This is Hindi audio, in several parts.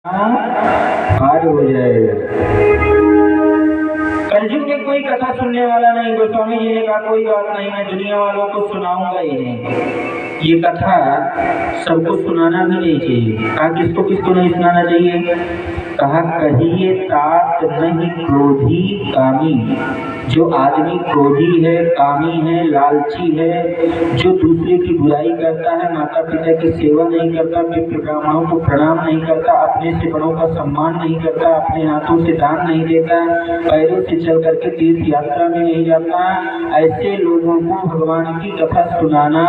कार्य हो जाएगा। कलयुग में कोई कथा सुनने वाला नहीं। गोस्वामी जी ने कहा कोई बात नहीं, मैं दुनिया वालों को सुनाऊंगा ही नहीं। ये कथा सबको सुनाना भी नहीं चाहिए। कहा किसको किसको नहीं सुनाना चाहिए? कहा कहिए तात नहीं क्रोधी कामी। जो आदमी क्रोधी है, कामी है, लालची है, जो दूसरे की बुराई करता है, माता पिता की सेवा नहीं करता, पितृ ब्राह्मणों को प्रणाम नहीं करता, अपने से बड़ों का सम्मान नहीं करता, अपने हाथों से दान नहीं देता, पैरों से चल करके तीर्थ यात्रा में नहीं जाता, ऐसे लोगों को भगवान की कथा सुनाना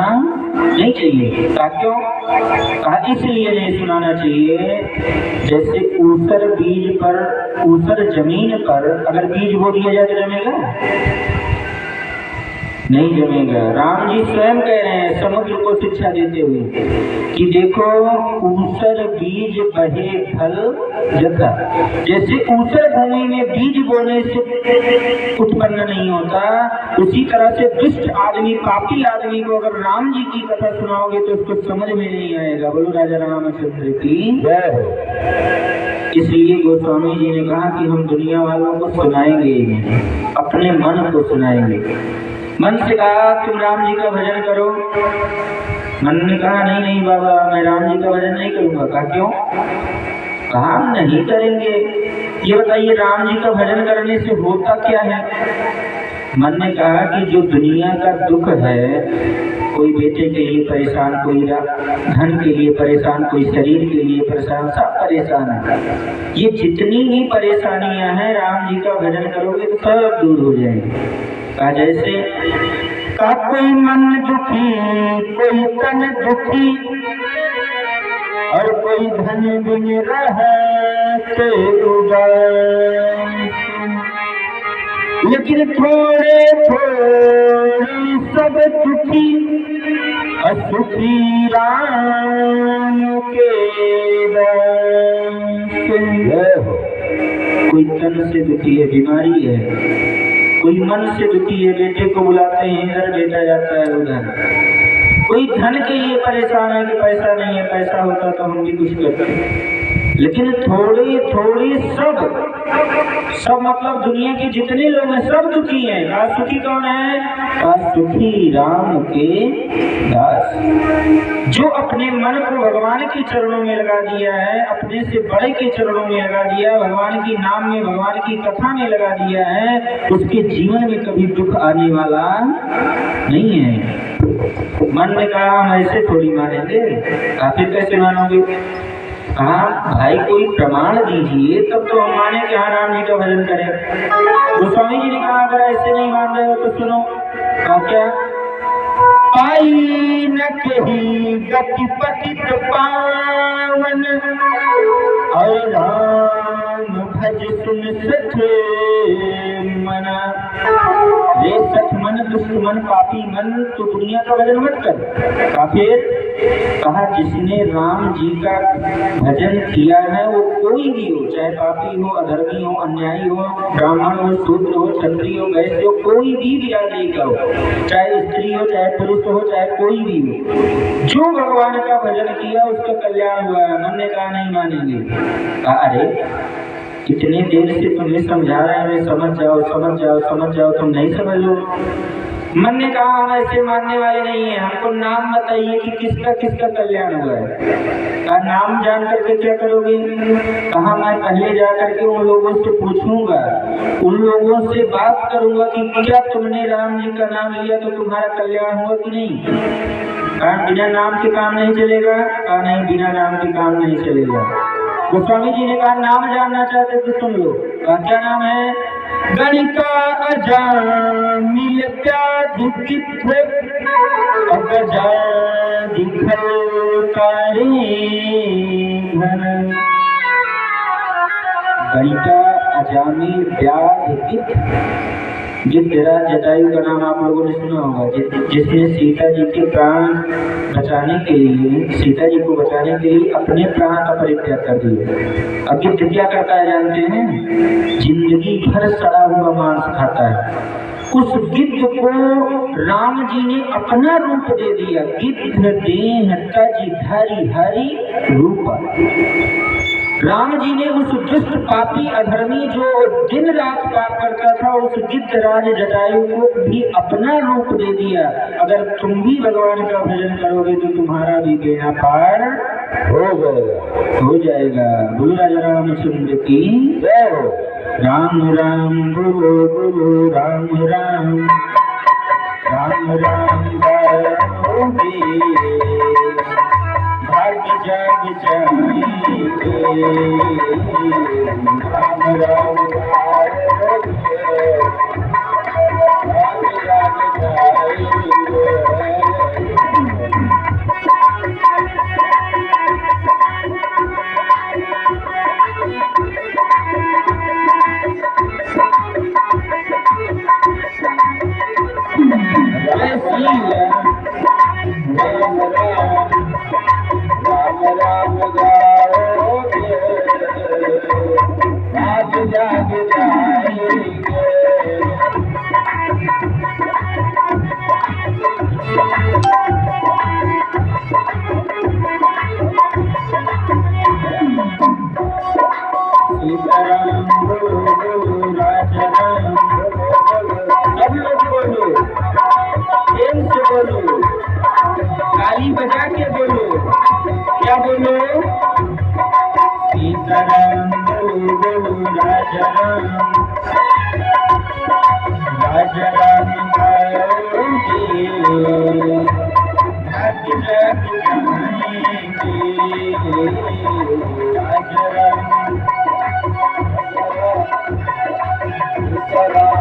नहीं चाहिए। क्यों? कहा इसलिए नहीं सुनाना चाहिए, जैसे ऊसर बीज पर, ऊसर जमीन पर अगर बीज बो दिया जाए तो जमेगा? नहीं जमेगा। राम जी स्वयं कह रहे हैं समुद्र को शिक्षा देते हुए कि देखो ऊसर बीज बहे फल जता। जैसे ऊसर भूमि में बीज बोने से उत्पन्न नहीं होता, उसी तरह से दुष्ट आदमी, पापी आदमी को अगर राम जी की कथा सुनाओगे तो उसको समझ में नहीं आएगा। बोलो राजा रामचंद्र की जय। इसलिए गोस्वामी जी ने कहा कि हम दुनिया वालों को सुनाएंगे नहीं, अपने मन को सुनाएंगे। मन से कहा तुम राम जी का भजन करो। मन ने कहा नहीं नहीं बाबा, मैं राम जी का भजन नहीं करूंगा। कहा क्यों? कहा नहीं करेंगे। ये बताइए राम जी का भजन करने से होता क्या है? मन ने कहा कि जो दुनिया का दुख है, कोई बेटे के लिए परेशान, कोई धन के लिए परेशान, कोई शरीर के लिए परेशान, सब परेशान है। ये जितनी ही परेशानियां हैं राम जी का भजन करोगे तो सब दूर हो जाएंगे। कहा जैसे का कोई मन दुखी, कोई तन दुखी, और कोई धन बिन रहते उदास, लेकिन थोड़े थोड़े सब दुखी, असुखी राम के दास। कोई तन से दुखी है, बीमारी है, कोई मन से दुखी है, बेटे को बुलाते हैं इधर, बेटा जाता है उधर, कोई धन के लिए परेशान है कि पैसा नहीं है, पैसा होता तो हम भी कुछ करते। लेकिन थोड़े थोड़े सब मतलब दुनिया के जितने लोग हैं सब दुखी हैं। सुखी कौन है? सुखी राम के दास। जो अपने मन को भगवान के चरणों में लगा दिया है, अपने से बड़े के चरणों में लगा दिया, भगवान की नाम में, भगवान की कथा में लगा दिया है, उसके जीवन में कभी दुख आने वाला नहीं है। मन ने कहा हम ऐसे थोड़ी मानेंगे। फिर कैसे मानोगे? कहा भाई कोई प्रमाण दीजिए तब तो हम माने कि हाँ राम जी का भजन करें। गोस्वामी जी ने कहा अगर ऐसे नहीं मान रहे हो तो सुनो। क्या? पाई न कहीं गति पतित पावन, और राम भज सुन सके मना। रे सठ मन, दुष्ट मन, पापी मन, तो दुनिया का भजन मत कर। फिर कहा जिसने राम जी का भजन किया है वो कोई भी हो, चाहे पापी हो, अधर्मी हो, अन्यायी हो, ब्राह्मण हो, शूद्र हो, क्षत्रिय हो, वैश्य हो, कोई भी बिरादरी का हो, चाहे स्त्री हो, चाहे पुरुष हो, चाहे कोई भी हो, जो भगवान का भजन किया उसका कल्याण हुआ है। मन ने कहा नहीं मानेंगे। अरे कितने देर से तुम्हें समझा रहे हैं, समझ जाओ समझ जाओ समझ जाओ, तुम नहीं समझ लो। मन ने कहा हम ऐसे मानने वाले नहीं है, हमको नाम बताइए कि किसका किसका कल्याण हुआ है। नाम जान करके क्या करोगे? कहा मैं पहले जा करके उन लोगों से पूछूंगा, उन लोगों से बात करूंगा कि क्या तुमने राम जी का नाम लिया तो तुम्हारा कल्याण हुआ कि नहीं। कारण बिना नाम के काम नहीं चलेगा। कहा नहीं, बिना नाम के काम नहीं चलेगा। गोस्वामी जी ने कहा नाम जानना चाहते तो सुन लो। क्या नाम है? गणिका अजामिल व्याधिकित अगजादि खलकारी घन। गणिका अजामिल व्याधिकित। जिस तेरा जटायु का नाम आप लोगों ने सुना होगा, जिसने सीता जी के प्राण बचाने के लिए, सीता जी को बचाने के लिए अपने प्राण का परित्याग कर दिया। अब गिद्ध क्या करता है जानते हैं? जिंदगी भर सड़ा हुआ मांस खाता है। उस गिद्ध को राम जी ने अपना रूप दे दिया। गिद्ध देह तज धरि हरि रूप। राम जी ने उस दुष्ट पापी अधर्मी जो दिन रात पाप करता था उस गिद्धराज जटायु को भी अपना रूप दे दिया। अगर तुम भी भगवान का भजन करोगे तो तुम्हारा भी बेड़ा पार हो जाएगा। बोलो राजा रामचंद्र की जय हो। राम राम बोलो बोलो राम राम राम राम गाओगे भाग्य जाग जाएंगे। राम राम गाओगे भाग्य जाग जाएंगे। राम राम गाओगे भाग्य जाग जाएंगे। सीताराम बोलो बोलो राजा राम सब लोग बोलो, प्रेम से बोलो, ताली बजा के बोलो। क्या बोलो? सीताराम बोलो बोलो राजा राम गाओगे भाग्य जाग जाएंगे। राजा राम सीताराम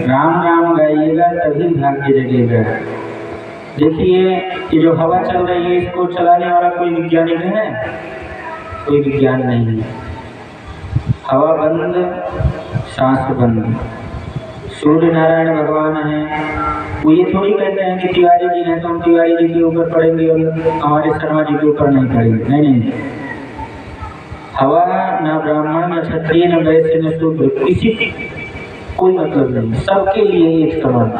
राम राम गाइएगा तभी भाग्य जगेगा। देखिए ये जो हवा चल रही है इसको चलाने वाला कोई वैज्ञानिक है? कोई विज्ञान नहीं है। हवा बंद, सांस बंद। सूर्य नारायण भगवान है, वो ये थोड़ी कहते हैं कि तिवारी जी हैं तो हम तिवारी जी के ऊपर पड़ेंगे और हमारे शर्मा जी के ऊपर नहीं पड़ेंगे। नहीं, हवा न ब्राह्मण न क्षत्रिय न वैश्य न शूद्र, किसी कोई मतलब नहीं, सबके लिए एक समान।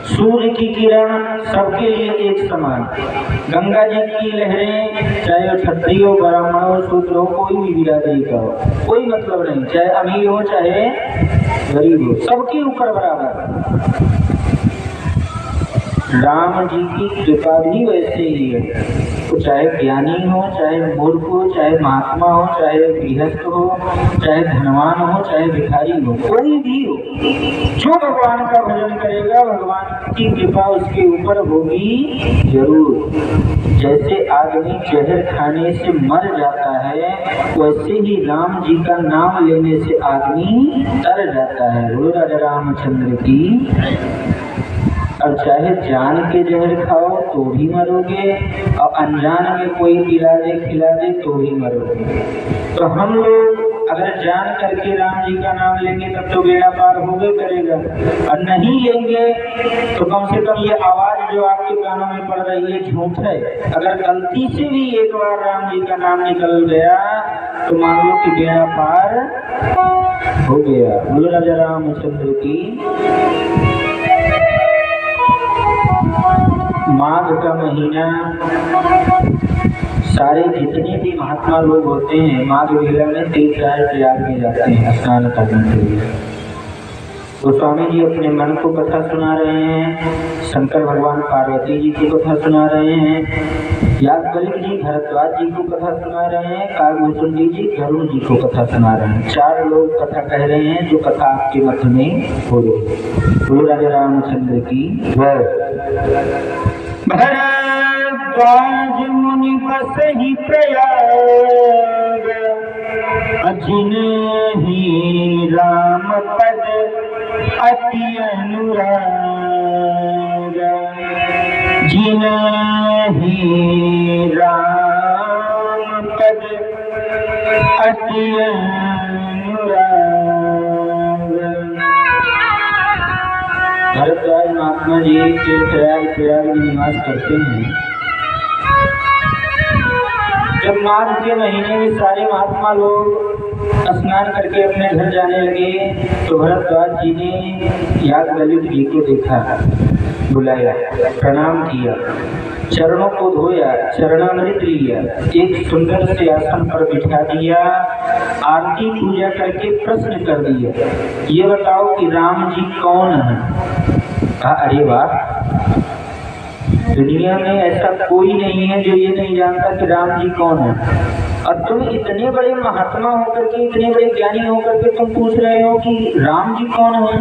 सूर्य की किरण सबके लिए एक समान। गंगा जी की लहरें चाहे क्षत्रिय हो ब्राह्मण हो शूद्र हो कोई भी बिरादरी का हो, कोई मतलब नहीं, चाहे अमीर हो चाहे गरीब हो, सबके ऊपर बराबर। राम जी की कृपा भी वैसे ही है, तो चाहे ज्ञानी हो चाहे मूर्ख हो चाहे महात्मा हो चाहे गृहस्थ हो चाहे धनवान हो चाहे भिखारी हो, कोई भी हो, जो भगवान का भजन करेगा भगवान की कृपा उसके ऊपर होगी जरूर। जैसे आदमी जहर खाने से मर जाता है वैसे ही राम जी का नाम लेने से आदमी तर जाता है। बोलो राजा रामचंद्र की। और चाहे जान के जहर खाओ तो भी मरोगे और अनजान में कोई पिला दे खिला दे तो भी मरोगे। तो हम लोग अगर जान करके राम जी का नाम लेंगे तब तो बेड़ा पार होगे करेगा, और नहीं लेंगे तो कम से कम ये आवाज जो आपके कानों में पड़ रही है झूठ है। अगर गलती से भी एक बार राम जी का नाम निकल गया तो मान लो कि बेड़ा पार हो गया। बोलो राजा रामचंद्र की। माघ का महीना सारे जितने भी महात्मा लोग होते हैं माघ मेला में तीर्थयात्रा प्रयाग में जाते हैं स्नान करने के लिए। गोस्वामी जी अपने मन को कथा सुना रहे हैं, शंकर भगवान पार्वती जी को कथा सुना रहे हैं, याज्ञवल्क्य जी भरद्वाज जी को कथा सुना रहे हैं, काकभूषण जी गरुड़ जी को कथा सुना रहे हैं। 4 लोग कथा कह रहे हैं जो कथा आपके मध्य में हो रही है। गुरु राजा रामचंद्र की जय। भरद्वाज मुनि बसहि प्रयाग, जिन्हि राम पद अति अनुराग, जिन्हि राम पद अति अनुराग। भरद्वाज महात्मा जी प्रयाग में निवास करते हैं। जब माघ के महीने में सारे महात्मा लोग स्नान करके अपने घर जाने लगे तो भरद्वाज जी ने याज्ञवल्क्य जी को देखा, बुलाया, प्रणाम किया, चरणों को धोया, चरणामृत लिया, एक सुंदर से आसन पर बिठा दिया, आरती पूजा करके प्रश्न कर दिया, ये बताओ कि राम जी कौन है? अरे वाह, दुनिया में ऐसा कोई नहीं है जो ये नहीं जानता कि राम जी कौन है। और तुम इतने बड़े महात्मा होकर के, इतने बड़े ज्ञानी होकर के तुम पूछ रहे हो कि राम जी कौन है?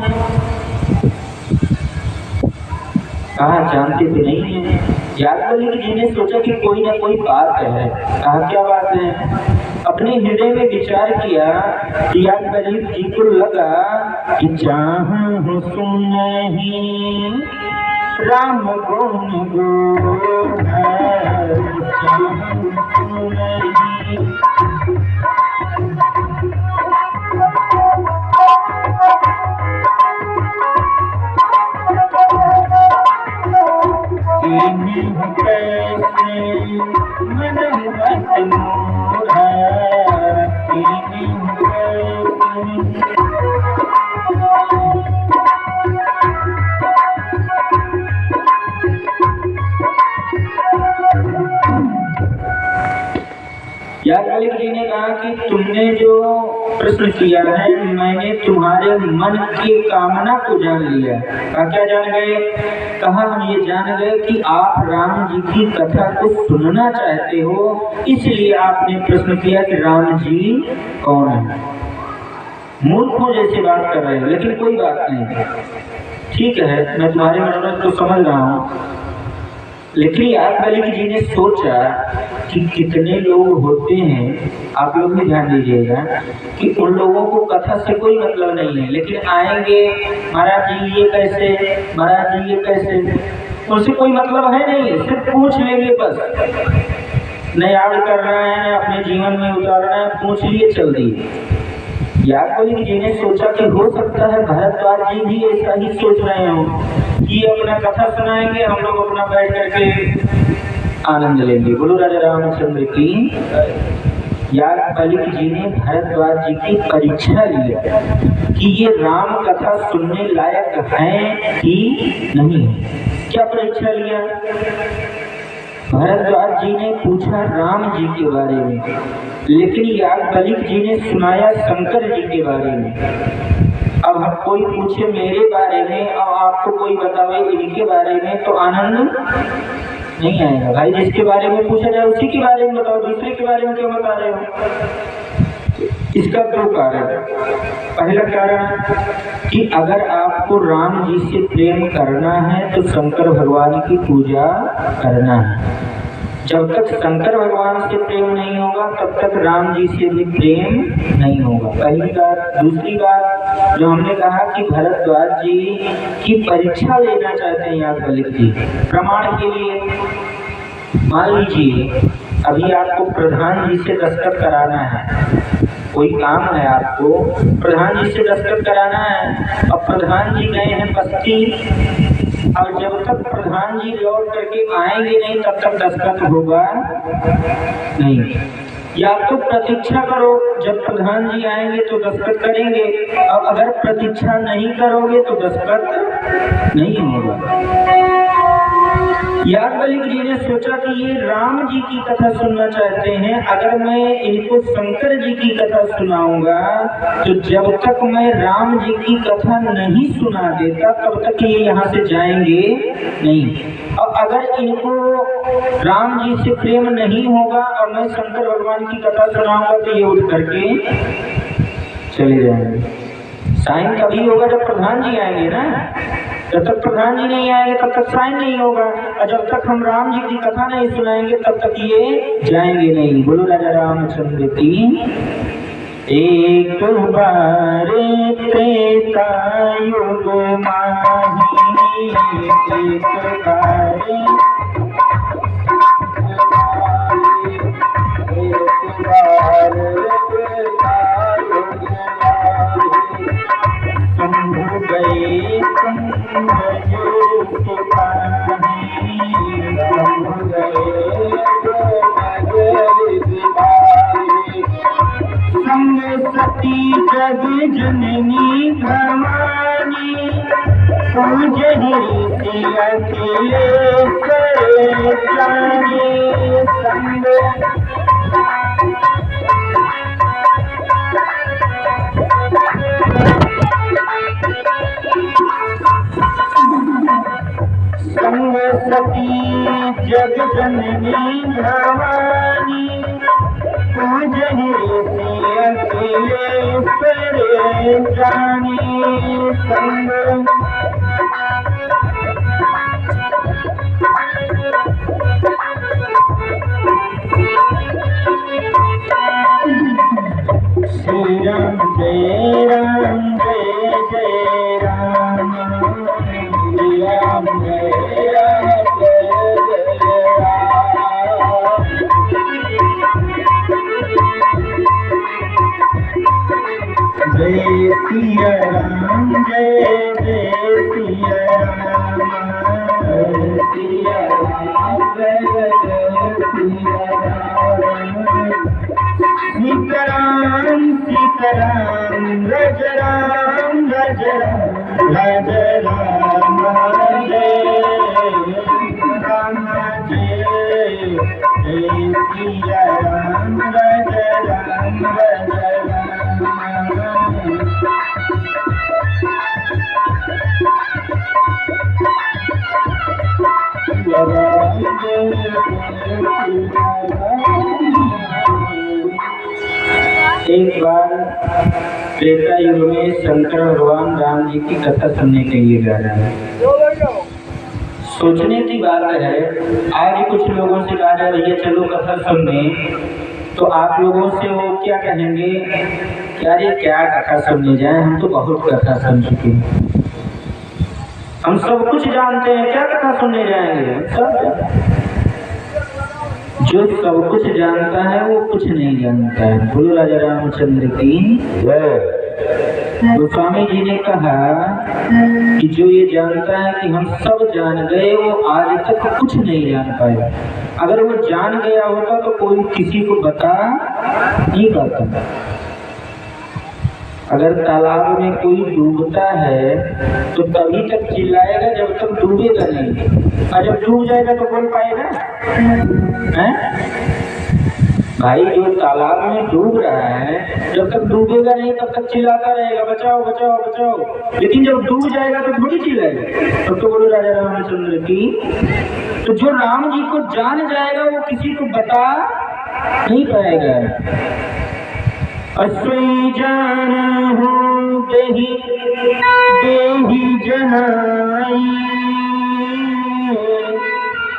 कहा जानते तो नहीं है। याज्ञवल्क्य जी ने सोचा कि कोई ना कोई बात है। कहा क्या बात है? अपने हृदय में विचार किया कि याज्ञवल्क्य जी को लगा कि चाहूं सुनहि राम गुण गोहर, चाहूं सुनहि कैसे मनमत मोरा, याज्ञवल्क्य जी ने कहा कि तुमने जो प्रश्न किया है मैंने तुम्हारे मन की कामना को जान लिया। क्या जान गए? कहा हम ये जान गए कि आप राम जी की कथा को सुनना चाहते हो, इसलिए आपने प्रश्न किया कि राम जी कौन है। मूर्खों जैसे बात कर रहे हो, लेकिन कोई बात नहीं, ठीक है, मैं तुम्हारे मनोरथ को समझ रहा हूँ। लेकिन याज्ञवल्क्य जी ने सोचा कि कितने लोग होते हैं, आप लोग भी ध्यान दीजिएगा कि उन लोगों को कथा से कोई मतलब नहीं है, लेकिन आएंगे महाराज जी ये कैसे, महाराज जी ये कैसे, उनसे कोई मतलब है नहीं, सिर्फ पूछ लेंगे बस, न याद करना है अपने जीवन में उतारना है, पूछ लिए चल दिए। याज्ञवल्क्य जी ने सोचा कि हो सकता है भरद्वाज जी भी ऐसा ही सोच रहे हो कि अपना कथा सुनाएंगे, हम लोग अपना बैठ करके आनंद लेंगे। बोलो राजा रामचंद्र की। याज्ञवल्क्य जी ने भरद्वाज जी की परीक्षा लिया कि ये राम कथा सुनने लायक है कि नहीं है। क्या परीक्षा लिया? भरद्वाज जी ने पूछा राम जी के बारे में, लेकिन याज्ञवल्क्य जी ने सुनाया शंकर जी के बारे में। अब हम कोई पूछे मेरे बारे में और आपको कोई बतावे इनके बारे में तो आनंद नहीं आएगा। भाई जिसके बारे में पूछा जाए उसी के बारे में बताओ, दूसरे के बारे में क्यों बता रहे हो? इसका 2 कारण। पहला कारण कि अगर आपको राम जी से प्रेम करना है तो शंकर भगवान की पूजा करना है। जब तक शंकर भगवान से प्रेम नहीं होगा तब तक राम जी से भी प्रेम नहीं होगा। पहली बात। दूसरी बात जो हमने कहा कि भरद्वाज जी की परीक्षा लेना चाहते हैं याज्ञवल्क्य जी प्रमाण के लिए। मान लीजिए अभी आपको प्रधान जी से दस्तखत कराना है, कोई काम है आपको, प्रधान जी से दस्तखत कराना है, अब प्रधान जी गए हैं बस्ती, और जब तक प्रधान जी लौट करके आएंगे नहीं तब तक दस्तखत होगा नहीं। या तो प्रतीक्षा करो, जब प्रधान जी आएंगे तो दस्तखत करेंगे, और अगर प्रतीक्षा नहीं करोगे तो दस्तखत नहीं होगा। याज्ञवल्क्य जी ने सोचा कि ये राम जी की कथा सुनना चाहते हैं, अगर मैं इनको शंकर जी की कथा सुनाऊंगा तो जब तक मैं राम जी की कथा नहीं सुना देता तब तक ये यहाँ से जाएंगे नहीं। और अगर इनको राम जी से प्रेम नहीं होगा और मैं शंकर भगवान की कथा सुनाऊंगा तो ये उठ करके चले जाएंगे। साइन तभी होगा जब प्रधान जी आएंगे ना, जब तक प्रधान जी नहीं आएंगे तब तक साइन नहीं होगा, और जब तक हम राम जी की कथा नहीं सुनाएंगे तब तक ये जाएंगे नहीं। बोलो राजा रामचंद्र की। एक बार त्रेता युग माही, एक बार शंभु गए संग सती जग जननी भवानी, पूजही से अकेले करे जाने संग। संग सती जग जननी भवानी, पूजही से अकेले करे जाने संग। श्री राम जय राम जय जय राम, श्री राम जय राम जय जय राम। जय सिया राम जय जय सिया राम, सिया राम जय जय सिया राम। सीताराम सीताराम रज राम रज राम रज राम जय राम जय जय सिया राम रज राम रज एक बार त्रेता युग में शंकर भगवान राम जी की कथा सुनने के लिए जा रहे हैं। सोचने की बात है, आज कुछ लोगों से कहा जाए भैया चलो कथा सुनने, तो आप लोगों से वो क्या कहेंगे, क्या ये क्या कथा सुनने जाए, हम तो बहुत कथा सुन चुके हैं, हम सब कुछ जानते हैं, क्या कथा सुनने जाएंगे। सब जो सब कुछ जानता है वो कुछ नहीं जानता है। बोलो राजा रामचंद्र की। तो स्वामी जी ने कहा कि जो ये जानता है कि हम सब जान गए वो आज तक कुछ नहीं जान पाया। अगर वो जान गया होता तो कोई किसी को बता नहीं पाता। अगर तालाब में कोई डूबता है तो तभी तक चिल्लाएगा जब तक डूबेगा नहीं, और जब डूब जाएगा तो बोल पाएगा हैं? भाई जो तालाब में डूब रहा है जब तक डूबेगा नहीं तब तक चिल्लाता रहेगा बचाओ बचाओ बचाओ, लेकिन जब डूब जाएगा तो थोड़ी चिल्लाएगा। तब तो बोलो राजा रामचंद्र की। तो जो राम जी को जान जाएगा वो किसी को बता नहीं पाएगा। असुई जान हो देही देही जनाई,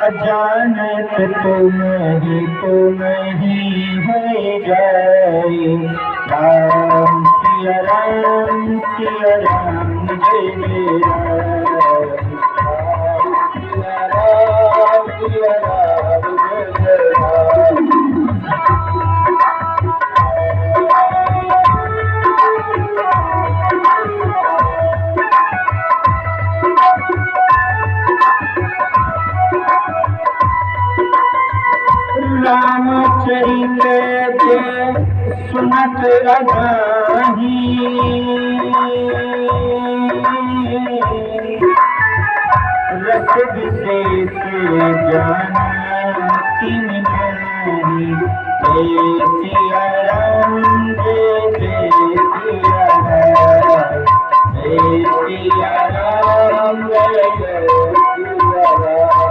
अजानत तो नहीं हो जाए। राम सिया राम जय जय राम, सिया राम जय जय राम। रामचरित सुनत रघाही, बस विशेष जानती नहीं, जय सिया राम जय सिया राम, जय सिया राम जय सिया राम।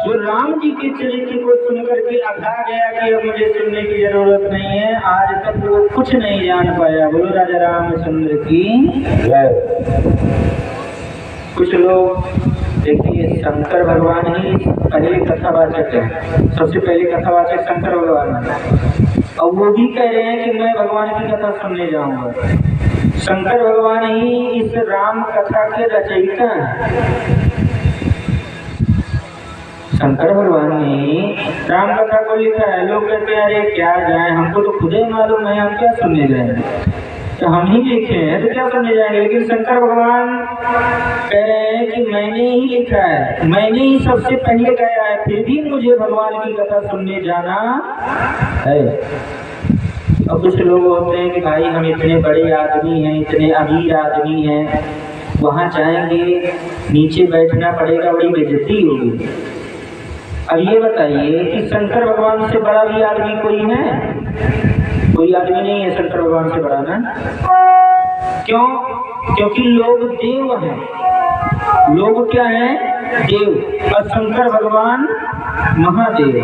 जो राम जी के चरित्र को सुनकर के अघा गया कि अब मुझे सुनने की जरूरत नहीं है, आज तक वो कुछ नहीं जान पाया। बोलो राजा रामचंद्र की जय। कुछ लोग देखिए, शंकर भगवान ही पहले कथावाचक है, सबसे पहले कथावाचक शंकर भगवान है, और वो भी कह रहे हैं कि मैं भगवान की कथा सुनने जाऊंगा। शंकर भगवान ही इस राम कथा के रचयिता हैं। शंकर भगवान ने राम कथा को लिखा है। लोग कहते हैं अरे क्या जाए, हमको तो खुद ही मालूम है, हम क्या सुनने जाएंगे, तो हम ही लिखे हैं तो क्या सुनने जाएंगे। लेकिन शंकर भगवान कह रहे हैं कि मैंने ही लिखा है, मैंने ही सबसे पहले कहा है, फिर भी मुझे भगवान की कथा सुनने जाना है। अब कुछ लोग होते हैं कि भाई हम इतने बड़े आदमी हैं, इतने अमीर आदमी हैं, वहाँ जाएंगे नीचे बैठना पड़ेगा, बड़ी बेइज्जती होगी। अब ये बताइए कि शंकर भगवान से बड़ा भी आदमी कोई है? कोई आदमी नहीं है शंकर भगवान से बड़ा ना। क्यों? क्योंकि लोग देव हैं। लोग क्या हैं? देव। और शंकर भगवान महादेव।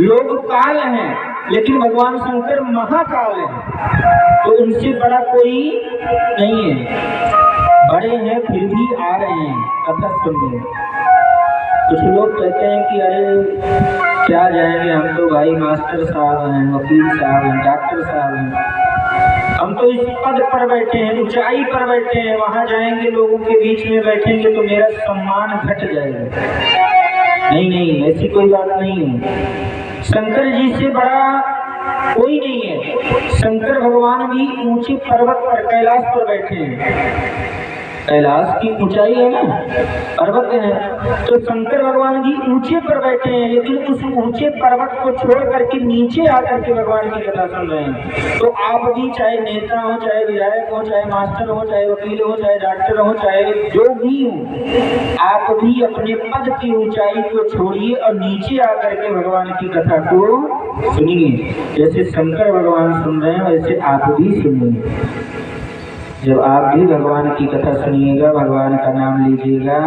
लोग काल हैं, लेकिन भगवान शंकर महाकाल हैं, तो उनसे बड़ा कोई नहीं है। बड़े हैं फिर भी आ रहे हैं कथा सुनने। कुछ लोग कहते हैं कि अरे क्या जाएंगे, हम तो भाई मास्टर साहब हैं, वकील साहब हैं, डॉक्टर साहब हैं, हम तो इस पद पर बैठे हैं, ऊंचाई पर बैठे हैं, वहां जाएंगे लोगों के बीच में बैठेंगे तो मेरा सम्मान घट जाएगा। नहीं नहीं, ऐसी कोई बात नहीं है। शंकर जी से बड़ा कोई नहीं है। शंकर भगवान भी ऊंचे पर्वत पर, कैलाश पर बैठे हैं। कैलाश की ऊंचाई है ना, पर्वत है, तो शंकर भगवान जी ऊंचे पर बैठे हैं, लेकिन उस ऊंचे पर्वत को छोड़ करके नीचे आकर के भगवान की कथा सुन रहे हैं। तो आप भी चाहे नेता हो, चाहे विधायक हो, चाहे मास्टर हो, चाहे वकील हो, चाहे डॉक्टर हो, चाहे जो भी हो, आप भी अपने पद की ऊंचाई को छोड़िए और नीचे आकर के भगवान की कथा को सुनिए। जैसे शंकर भगवान सुन रहे हैं वैसे आप भी सुनिए। जब आप भी भगवान की कथा सुनिएगा, भगवान का नाम लीजिएगा,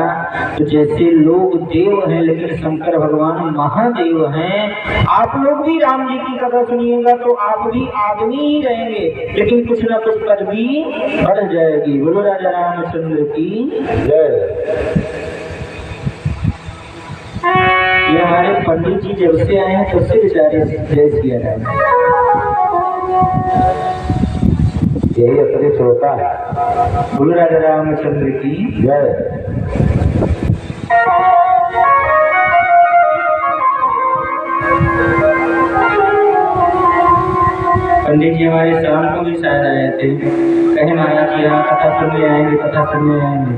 तो जैसे लोग देव हैं लेकिन शंकर भगवान महादेव हैं, आप लोग भी राम जी की कथा सुनिएगा तो आप भी आदमी ही रहेंगे, लेकिन कुछ ना कुछ पद भी बढ़ जाएगी। बोलो राजा रामचंद्र की जय। ये हमारे पंडित जी जब से आए हैं तब से बेचारे जय सिया राम, यही अतिरिक्त होता है। बोलो राजा रामचंद्र की जय। पंडित जी हमारे शाम को भी शायद आए थे, कहे महाराज जी यहाँ कथा सुनने आएंगे, कथा सुनने आएंगे,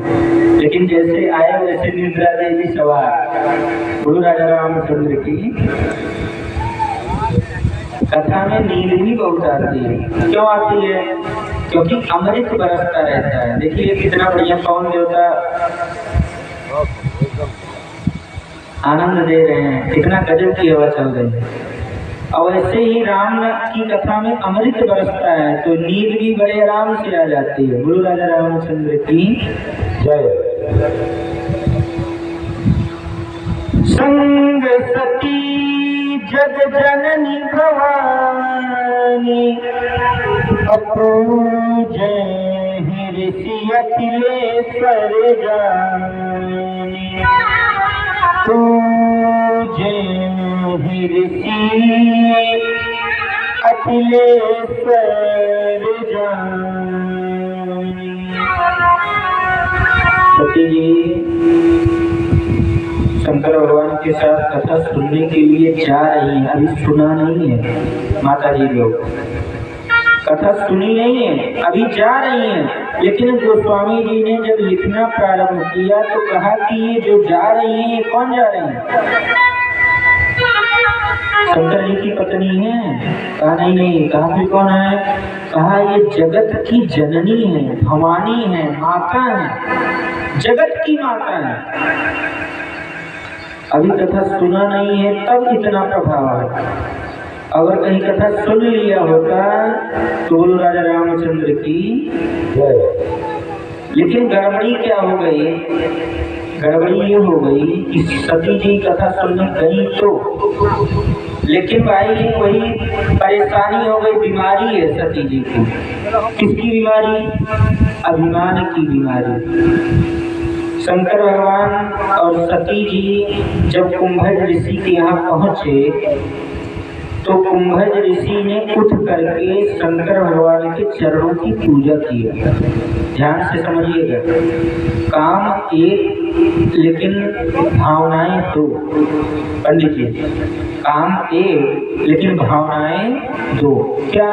लेकिन जैसे आए वैसे निद्रा देवी सवार। बोलो राजा रामचंद्र की। कथा में नींद भी बहुत आती है। क्यों आती है? क्योंकि अमृत बरसता रहता है। देखिए कितना बढ़िया पवन देवता आनंद दे रहे हैं, कितना गजब की हवा चल रही है। और ऐसे ही राम की कथा में अमृत बरसता है तो नींद भी बड़े आराम से आ जाती है। बोलो राजा रामचंद्र की जय। संग सती जग जननी भवानी, अपूजे ऋषि अखिलेश्वर जानी, पूजे ऋषि अखिलेश्वर जानी। सती जी शंकर भगवान के साथ कथा सुनने के लिए जा रही है, अभी सुना नहीं है। माता जी लोग कथा सुनी नहीं है, अभी जा रही हैं। लेकिन गोस्वामी जी ने जब लिखना प्रारंभ किया तो कहा कि ये जो जा रही हैं ये कौन जा रही हैं? शंकर जी की पत्नी है? कहा नहीं नहीं। कहा फिर कौन है? कहा ये जगत की जननी है, भवानी है, माता है, जगत की माता है। अभी कथा सुना नहीं है तब इतना प्रभाव है। अगर कहीं कथा सुन लिया होता तो बोलो राजा रामचंद्र की जय। लेकिन गड़बड़ी क्या हो गई? गड़बड़ी ये हो गई कि सती जी कथा सुनने गई तो, लेकिन भाई वही परेशानी हो गई, बीमारी है सती जी को। किसकी बीमारी? अभिमान की बीमारी। शंकर भगवान और सती जी जब कुंभज ऋषि के यहाँ पहुंचे तो कुंभज ऋषि ने उठ करके शंकर भगवान के चरणों की पूजा किया। ध्यान से समझिएगा, काम एक लेकिन भावनाएं दो। पंडित जी, काम एक लेकिन भावनाएं दो। क्या?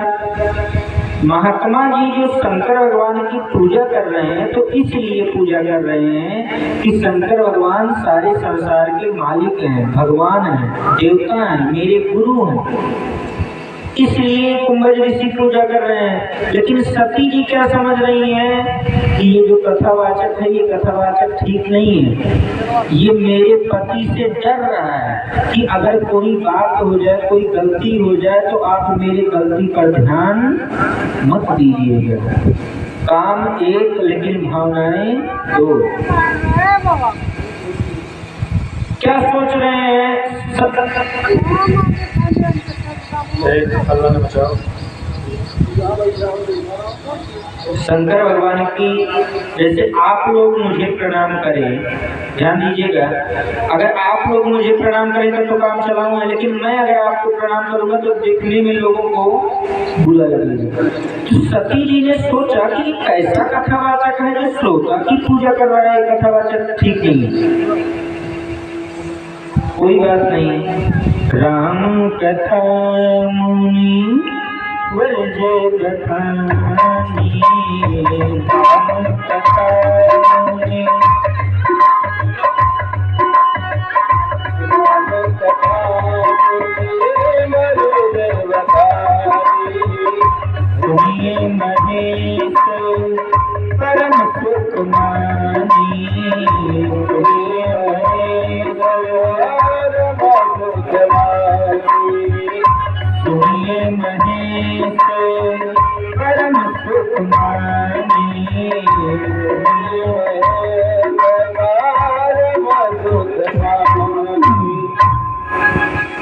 महात्मा जी जो शंकर भगवान की पूजा कर रहे हैं तो इसलिए पूजा कर रहे हैं कि शंकर भगवान सारे संसार के मालिक हैं, भगवान हैं, देवता हैं, मेरे गुरु हैं, इसलिए कुंभज ऋषि पूजा कर रहे हैं। लेकिन सती जी क्या समझ रही हैं कि ये जो कथावाचक है ये कथावाचक ठीक नहीं है, ये मेरे पति से डर रहा है कि अगर कोई बात हो जाए, कोई गलती हो जाए तो आप मेरे गलती पर ध्यान मत दीजिएगा। काम एक लेकिन भावनाएं दो। क्या सोच रहे हैं? शंकर भगवान की जैसे आप लोग मुझे प्रणाम करें, ध्यान दीजिएगा, अगर आप लोग मुझे प्रणाम करेंगे तो काम चलाऊंगा, लेकिन मैं अगर आपको प्रणाम करूंगा तो देखने में लोगों को बुरा लगेगा। तो सती जी ने सोचा कि कैसा कथावाचक है जो श्रोता की पूजा कर रहा है, कथावाचक ठीक नहीं है। कोई बात नहीं, राम कथा मुनि वर्ज कथानी, राम कथा मुनि राम कथा सुनिए महेश परम सुख मानी, सुनिए सुनिए महेश परम सुख मानी,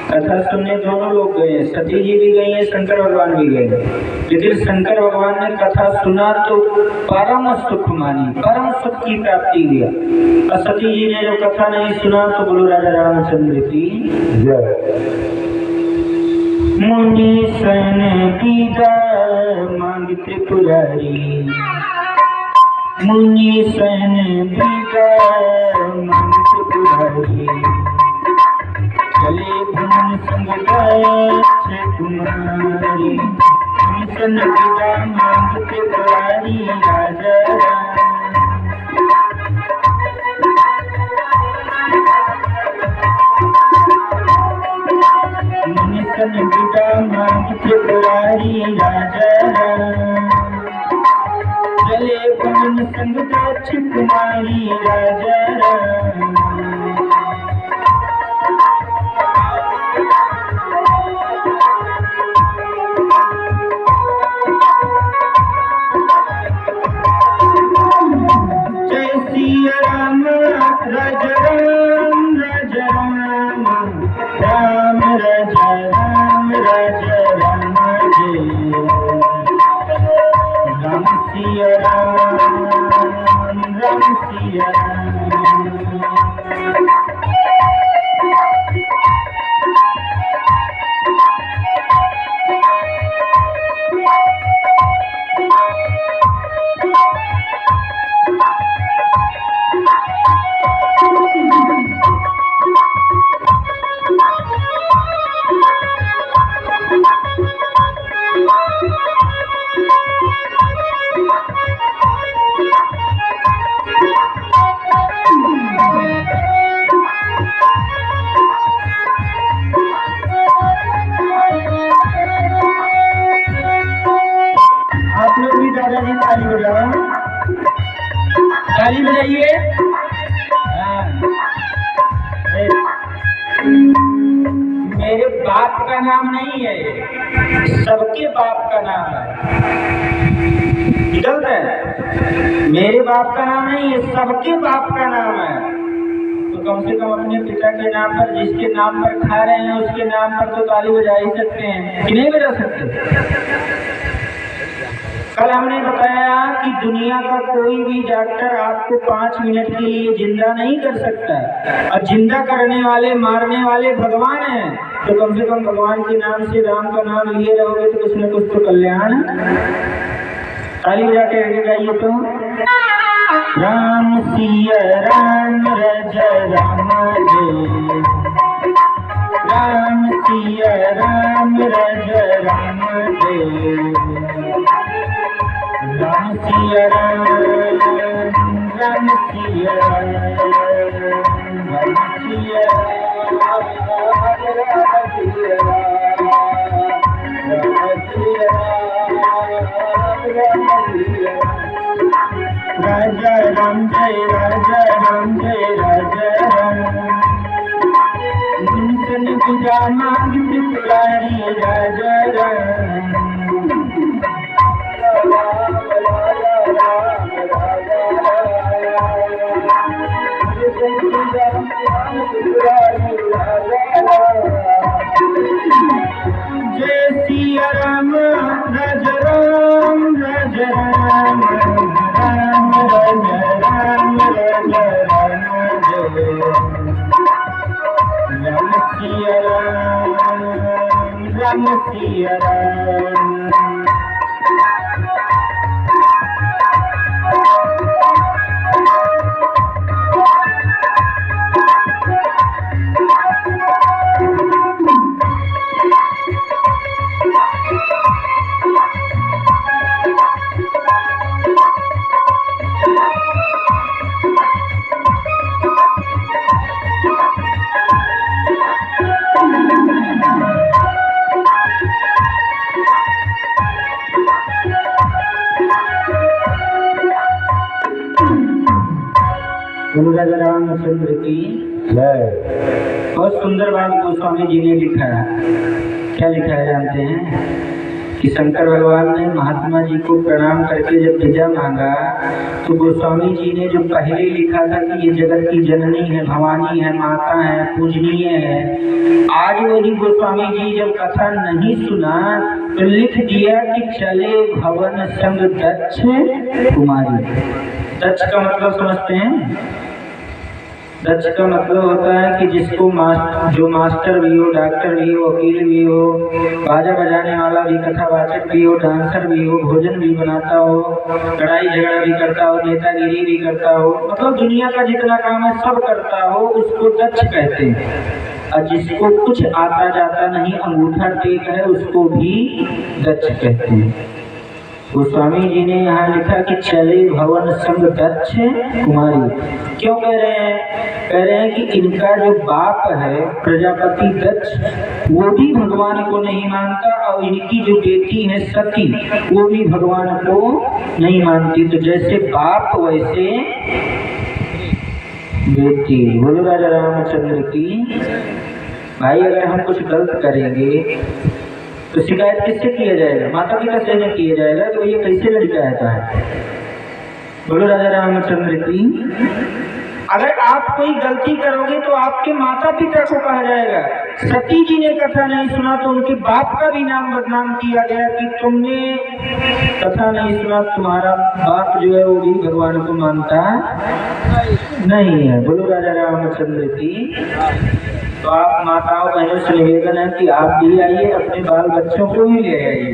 कथा सुनने दोनों लोग गए, सती जी भी गई है, शंकर भगवान भी गए। लेकिन शंकर भगवान ने कथा सुना तो परम सुख मानी, परम सुख की प्राप्ति हुआ। और सती जी ने जो कथा नहीं सुना तो बोलो राजा रामचंद्र की जय। मुनि सन दीदा मांगते पुरारी, मुनि सन दीदा मांगते पुरारी, चले भुवन संग गए कुमारी, मुनि सन दीदा मांगते पुरारी राजा। मुनिसन विदा मांगते पुरारी राजा, चले पवन संग दक्ष कुमारी राजा। जय सिया राम राजा राम राजा राम, राम राजा राम राजा राम जय, राम सिया राम राम सिया राम। ताली बजाइए। हाँ। मेरे बाप का नाम नहीं है, सबके बाप का नाम है। गलत है, मेरे बाप का नाम नहीं है, सबके बाप का नाम है। तो कम से कम अपने पिता के नाम पर, जिसके नाम पर खा रहे हैं उसके नाम पर तो ताली बजा ही सकते हैं कि नहीं बजा सकते। कल हमने बताया कि दुनिया का कोई भी डॉक्टर आपको 5 मिनट के लिए जिंदा नहीं कर सकता, और जिंदा करने वाले मारने वाले भगवान हैं। तो कम से कम भगवान के नाम से राम का नाम लिए रहोगे तो कुछ न कुछ तो कल्याण। ताली बजा के गाइए तो। राम सिया राम जय राम जय, राम सिया राम जय राम जय, राम सिया राम सिया राम सिया राजा राम जय राजा राम जय राजा राम, जिनसे पूजा मांग पुरारी राजा राम। जय सिया राम राज राम राज राम, राम राज राम राज राम जय, राम सिया राम सिया राम। राजा रामचंद्र की जय। बहुत सुंदर बात गोस्वामी जी ने लिखा है। क्या लिखा है जानते हैं कि शंकर भगवान ने महात्मा जी को प्रणाम करके जब विजय मांगा तो गोस्वामी जी ने जो पहले लिखा था कि ये जगत की जननी है, भवानी है, माता है, पूजनीय है, आज वही गोस्वामी जी जब कथा नहीं सुना तो लिख दिया कि चले भवन संग दक्ष कुमारी। दक्ष का मतलब समझते हैं? दक्ष का मतलब होता है कि जिसको जो मास्टर भी हो, डॉक्टर भी हो, वकील भी हो, बाजा बजाने वाला भी, कथावाचक भी हो, डांसर भी हो, भोजन भी बनाता हो, लड़ाई झगड़ा भी करता हो, नेतागिरी भी करता हो, मतलब दुनिया का जितना काम है सब करता हो, उसको दक्ष कहते हैं। और जिसको कुछ आता जाता नहीं, अंगूठा टेक है, उसको भी दक्ष कहते हैं। गोस्वामी जी ने यहाँ लिखा कि चले भवन संग दक्ष कुमारी। क्यों कह रहे हैं? कह रहे हैं कि इनका जो बाप है प्रजापति दक्ष, वो भी भगवान को नहीं मानता, और इनकी जो बेटी है सती, वो भी भगवान को नहीं मानती। तो जैसे बाप वैसे बेटी। बोलो राजा रामचंद्र की। भाई अगर हम कुछ गलत करेंगे तो शिकायत किससे किया जाएगा? माता पिता से नहीं किया जाएगा, तो ये कैसे लड़का आता है? बोलो राजा रामचंद्र की। अगर आप कोई गलती करोगे तो आपके माता पिता को कहा जाएगा। सती जी ने कथा नहीं सुना तो उनके बाप का भी नाम बदनाम किया गया कि तुमने कथा नहीं सुना, तुम्हारा बाप जो है वो भी भगवान को मानता नहीं है। बोलो राजा रामचंद्र की। तो आप माताओं बहनों से निवेदन है कि आप भी आइए, अपने बाल बच्चों को भी ले आइए।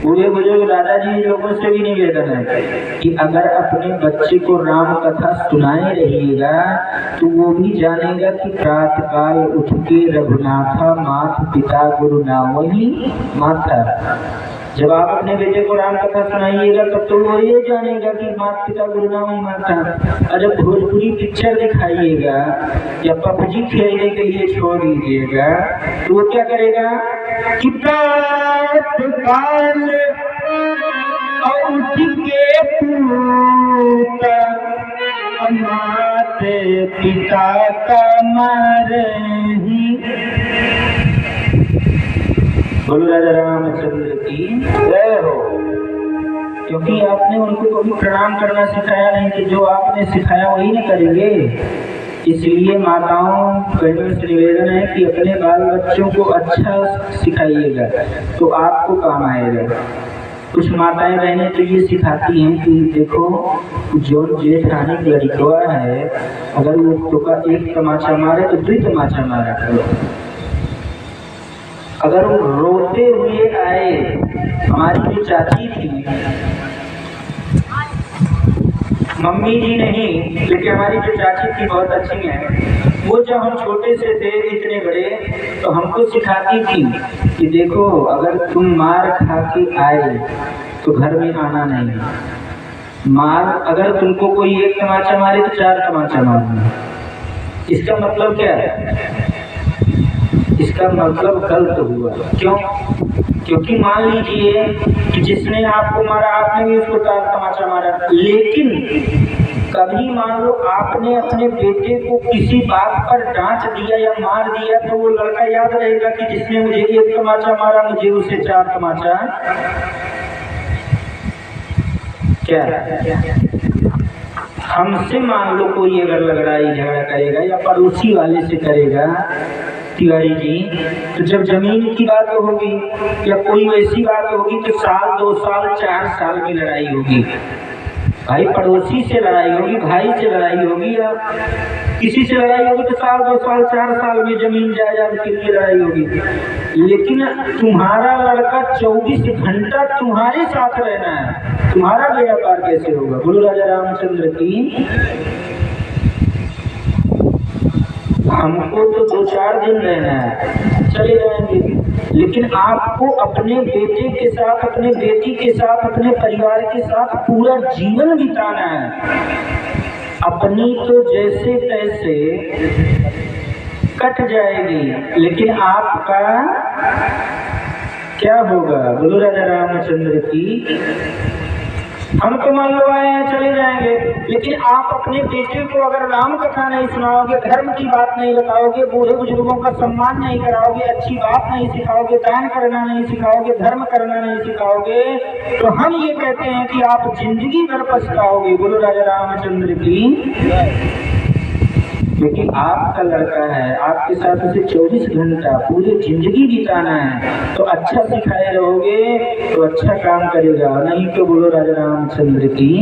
पूरे बुजुर्ग दादाजी लोगों से भी निवेदन है कि अगर अपने बच्चे को राम कथा सुनाए रहिएगा तो वो भी जानेगा कि प्रातः काल उठ के रघुनाथा मात पिता गुरु नावही माता। जब आप अपने बेटे को राम कथा सुनाइएगा तब तो वो ये जानेगा कि माता पिता गुरु नावही माता। और जब भोजपुरी पिक्चर दिखाइएगा या पबजी खेलने के लिए छोड़ दीजिएगा तो वो क्या करेगा कि प्रातः काल उठ के पूत माते पिता का मारही। बोलो राजा रामचंद्र की जय हो। क्योंकि आपने उनको कभी प्रणाम करना सिखाया नहीं कि जो आपने सिखाया वही न करेंगे। इसलिए माताओं बहनों से निवेदन है कि अपने बाल बच्चों को अच्छा सिखाइएगा तो आपको काम आएगा। कुछ माताएं बहनें तो ये सिखाती हैं कि देखो जो जेठानी लड़का है अगर वो तो का एक तमाचा मारे तो दो तमाचा मारा करो। अगर वो रोते हुए आए, हमारी जो चाची थी, मम्मी जी नहीं लेकिन हमारी जो चाची थी बहुत अच्छी हैं, वो जब हम छोटे से थे इतने बड़े तो हमको सिखाती थी कि देखो अगर तुम मार खा के आए तो घर में आना नहीं। मार अगर तुमको कोई एक तमाचा मारे तो 4 तमाचा मारना। इसका मतलब क्या है? इसका मतलब गलत हुआ। क्यों? क्योंकि मान लीजिए कि जिसने आपको मारा आपने भी उसको 4 तमाचा मारा, लेकिन कभी मान लो आपने अपने बेटे को किसी बात पर डांट दिया या मार दिया तो वो लड़का याद रहेगा कि जिसने मुझे 1 तमाचा मारा मुझे उसे 4 तमाचा। क्या हमसे मान लो कोई अगर लड़ाई झगड़ा करेगा या पड़ोसी वाले से करेगा तिवारी जी, तो जब जमीन की बात होगी या कोई वैसी बात होगी तो 1 2 साल 4 साल की लड़ाई होगी। भाई पड़ोसी से लड़ाई होगी, भाई से लड़ाई होगी या किसी से लड़ाई होगी तो 1 2 साल 4 साल में जमीन जायदाद के लिए लड़ाई होगी। लेकिन तुम्हारा लड़का 24 घंटा तुम्हारे साथ रहना है, तुम्हारा बेड़ा पार कैसे होगा? बोलो राजा रामचंद्र की। हमको तो 2-4 दिन रहना है, चले जाएंगे, लेकिन आपको अपने बेटे के साथ, अपने बेटी के साथ, अपने परिवार के साथ पूरा जीवन बिताना है। अपनी तो जैसे तैसे कट जाएगी, लेकिन आपका क्या होगा? बोलो राजा रामचंद्र की। हम तो मान लो आए हैं चले जाएंगे, लेकिन आप अपने बेटे को अगर राम कथा नहीं सुनाओगे, धर्म की बात नहीं बताओगे, बूढ़े बुजुर्गों का सम्मान नहीं कराओगे, अच्छी बात नहीं सिखाओगे, दान करना नहीं सिखाओगे, धर्म करना नहीं सिखाओगे, तो हम ये कहते हैं कि आप जिंदगी भर पछताओगे। बोलो राजा रामचंद्र की। क्योंकि आपका लड़का है, आपके साथ उसे 24 घंटा पूरी जिंदगी बिताना है, तो अच्छा सिखाए रहोगे तो अच्छा काम करेगा, नहीं तो बोलो राजा रामचंद्र की।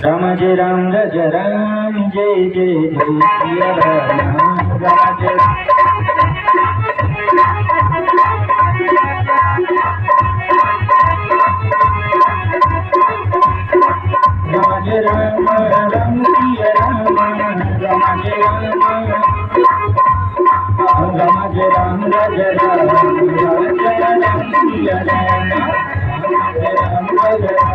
राम जय राम जय राम जय जय जय सिया राम। राम जय राम राम सिया राम। राम जय राम जय राम जय राम जय राम सिया राम। जय राम जय राम।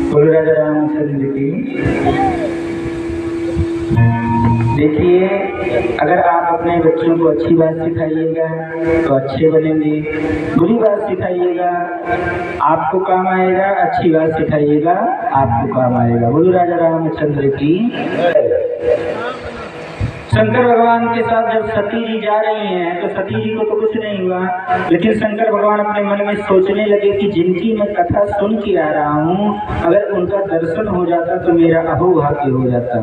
बोलो राजा रामचंद्र की। देखिए अगर आप अपने बच्चों को अच्छी बात सिखाइएगा तो अच्छे बनेंगे, बुरी बात सिखाइएगा आपको काम आएगा, अच्छी बात सिखाइएगा आपको काम आएगा। बोलो राजा रामचंद्र की। शंकर भगवान के साथ जब सती जी जा रही हैं तो सती जी को तो कुछ नहीं हुआ, लेकिन शंकर भगवान अपने मन में सोचने लगे कि जिनकी मैं कथा सुन के आ रहा हूँ अगर उनका दर्शन हो जाता तो मेरा अहोभाग्य हो जाता।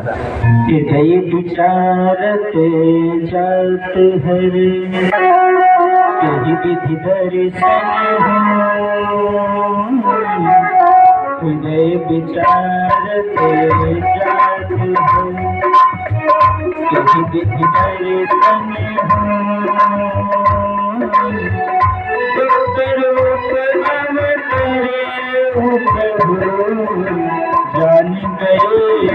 हृदय विचारते जात हरे यही विधि दर्शन हो। हृदय विचारते जात हरे यही विधि दर्शन हो। जान गए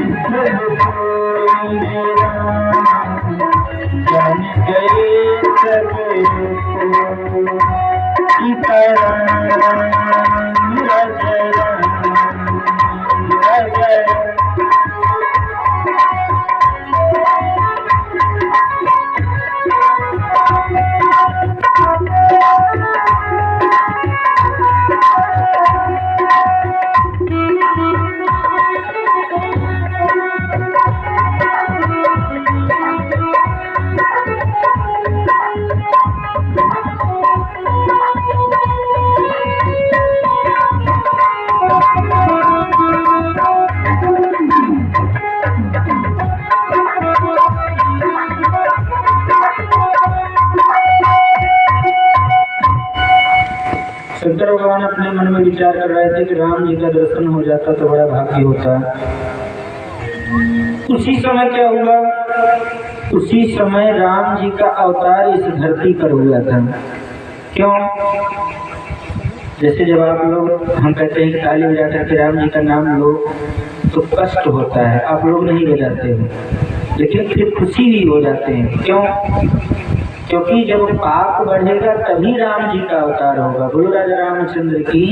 जान गए सब सीताराम राजा राजा। शंकर भगवान अपने मन में विचार कर रहे थे कि राम जी का दर्शन हो जाता तो बड़ा भाग्य होता। उसी समय क्या हुआ, उसी समय राम जी का अवतार इस धरती पर हुआ था। क्यों? जैसे जब आप लोग हम कहते हैं कि ताली बजा करके राम जी का नाम लो तो कष्ट होता है, आप लोग नहीं बजाते हो, लेकिन फिर खुशी भी हो जाते हैं। क्यों? क्योंकि जब पाप बढ़ेगा तभी राम जी का अवतार होगा। बोलो राजा रामचंद्र की।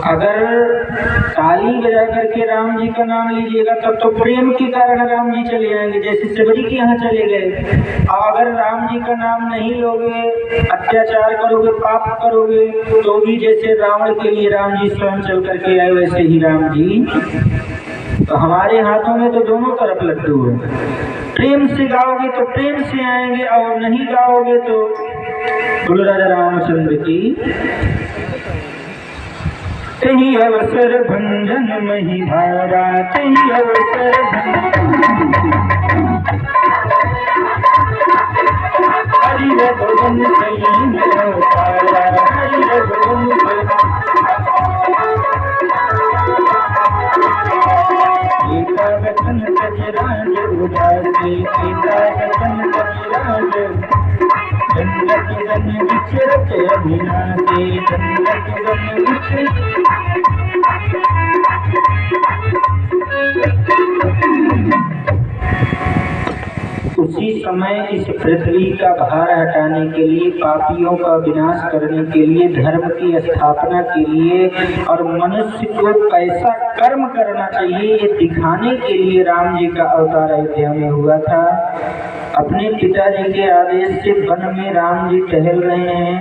अगर ताली बजा करके राम जी का नाम लीजिएगा तब तो प्रेम के कारण राम जी चले आएंगे, जैसे सबरी के यहाँ चले गए। और अगर राम जी का नाम नहीं लोगे, अत्याचार करोगे, पाप करोगे, तो भी जैसे रावण के लिए राम जी स्वयं चल करके आए वैसे ही राम जी। तो हमारे हाथों में तो दोनों तरफ लड्डू है। प्रेम से गाओगे तो प्रेम से आएंगे, और नहीं गाओगे तो। बोलो राजा रामचंद्र की। तेही अवसर भंजन मही भारा, तेही अवसर हरि रघुवन सही मेरा तारा, हरि रघुवन सीता वचन तजराज उदासी, सीता वचन तजराज जन्नत जन विचरत अभिनाशी, जन्नत जन विचरत। उसी समय इस पृथ्वी का भार हटाने के लिए, पापियों का विनाश करने के लिए, धर्म की स्थापना के लिए और मनुष्य को कैसा कर्म करना चाहिए ये दिखाने के लिए राम जी का अवतार अयोध्या में हुआ था। अपने पिताजी के आदेश से वन में राम जी टहल रहे हैं,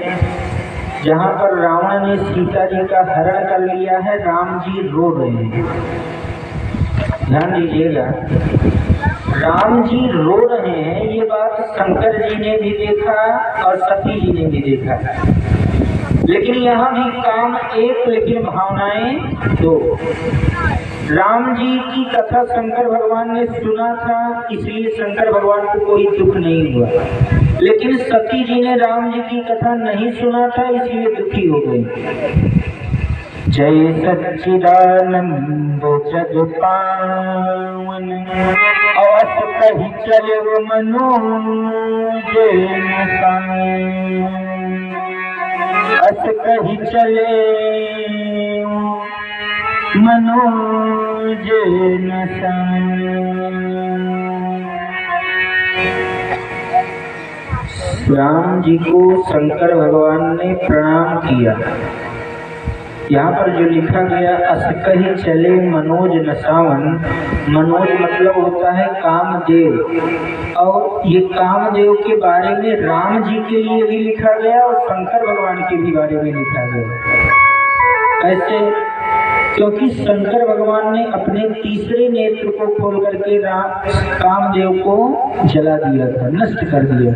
जहाँ पर रावण ने सीता जी का हरण कर लिया है। राम जी रो रहे हैं, ध्यान दीजिएगा। राम जी रो रहे हैं, ये बात शंकर जी ने भी देखा और सती जी ने भी देखा। लेकिन यहाँ भी काम एक, लेकिन भावनाएं दो। राम जी की कथा शंकर भगवान ने सुना था, इसलिए शंकर भगवान को कोई दुख नहीं हुआ। लेकिन सती जी ने राम जी की कथा नहीं सुना था, इसलिए दुखी हो गई। जय सच्चिदानंद जग पावन, अवस कही चले वो मनोज अस कही चले मनोज राम जी को शंकर भगवान ने प्रणाम किया। यहाँ पर जो लिखा गया अस कही चले मनोज नसावन, मनोज मतलब होता है कामदेव, और ये कामदेव के बारे में राम जी के लिए भी लिखा गया और शंकर भगवान के भी बारे में लिखा गया। ऐसे क्योंकि शंकर भगवान ने अपने तीसरे नेत्र को खोल करके कामदेव को जला दिया था, नष्ट कर दिया।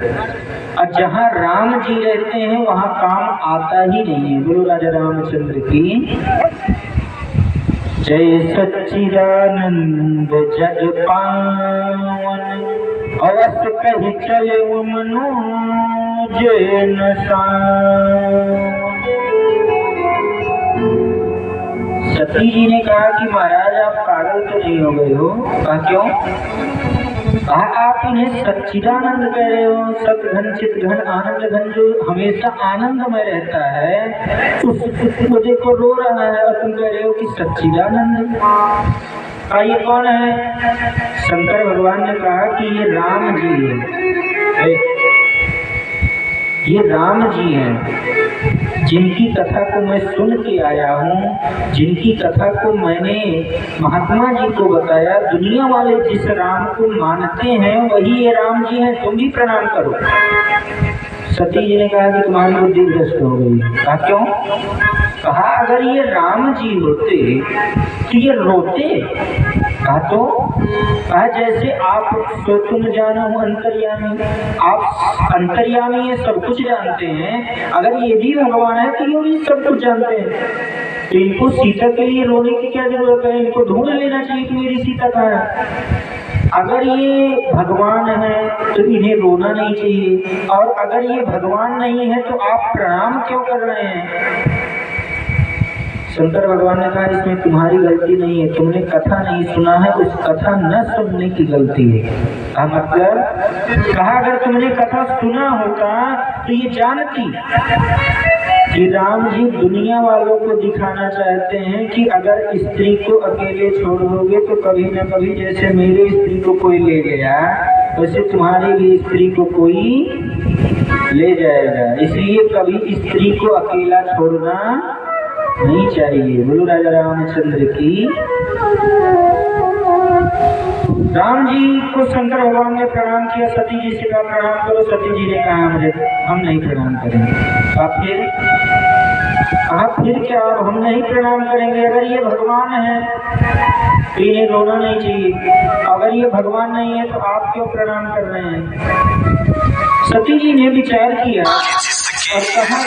और जहाँ राम जी रहते हैं वहाँ काम आता ही नहीं है। बोलो राजा रामचंद्र की। जय सच्चिदानंद जग पावन, अवस कही चले वो मनोज सती जी ने कहा कि महाराज आप पागल तो नहीं हो गए हो? कहा क्यों? कहा आप इन्हें सच्चिदानंद कह रहे हो, सतघन चितघन आनंद घन, जो हमेशा आनंद में रहता है, उसको देखो रो रहा है और तुम कह रहे हो कि सच्चिदानंद। ये कौन है? शंकर भगवान ने कहा कि ये राम जी है, ये राम जी हैं, जिनकी कथा को मैं सुन के आया हूँ, जिनकी कथा को मैंने महात्मा जी को बताया। दुनिया वाले जिस राम को मानते हैं वही ये राम जी हैं, तुम भी प्रणाम करो। सती जी ने कहा कि तुम्हारी बुद्धि भ्रष्ट हो गई। कहा क्यों? कहा अगर ये राम जी होते तो ये रोते। कहा तो? कहा जैसे आप तो तुम जानो अंतर्यामी, आप अंतर्यामी ये सब कुछ जानते हैं, अगर ये भी भगवान है तो ये भी सब कुछ जानते हैं, तो इनको सीता के लिए रोने की क्या जरूरत है? इनको ढूंढ लेना चाहिए कि मेरी सीता कहाँ है। अगर ये भगवान है तो इन्हें रोना नहीं चाहिए, और अगर ये भगवान नहीं है तो आप प्रणाम क्यों कर रहे हैं? शंकर भगवान ने कहा इसमें तुम्हारी गलती नहीं है, तुमने कथा नहीं सुना है, उस कथा न सुनने की गलती है। कहा मतलब? कहा अगर तुमने कथा सुना होता तो ये जानती कि राम जी दुनिया वालों को दिखाना चाहते हैं कि अगर स्त्री को अकेले छोड़ दोगे तो कभी न कभी जैसे मेरे स्त्री को कोई ले गया वैसे तुम्हारी भी स्त्री को कोई ले जाएगा, इसलिए कभी स्त्री को अकेला छोड़ना नहीं चाहिए। बोलो राजा रामचंद्र की। राम जी को शंकर भगवान ने प्रणाम किया, सती जी से कहा प्रणाम करो। सती जी ने कहा हम नहीं प्रणाम करेंगे। आप फिर क्या? हम नहीं प्रणाम करेंगे। अगर ये भगवान है तो इन्हें रोना नहीं चाहिए, अगर ये भगवान नहीं है तो आप क्यों प्रणाम कर रहे हैं? सती जी ने विचार किया और कहा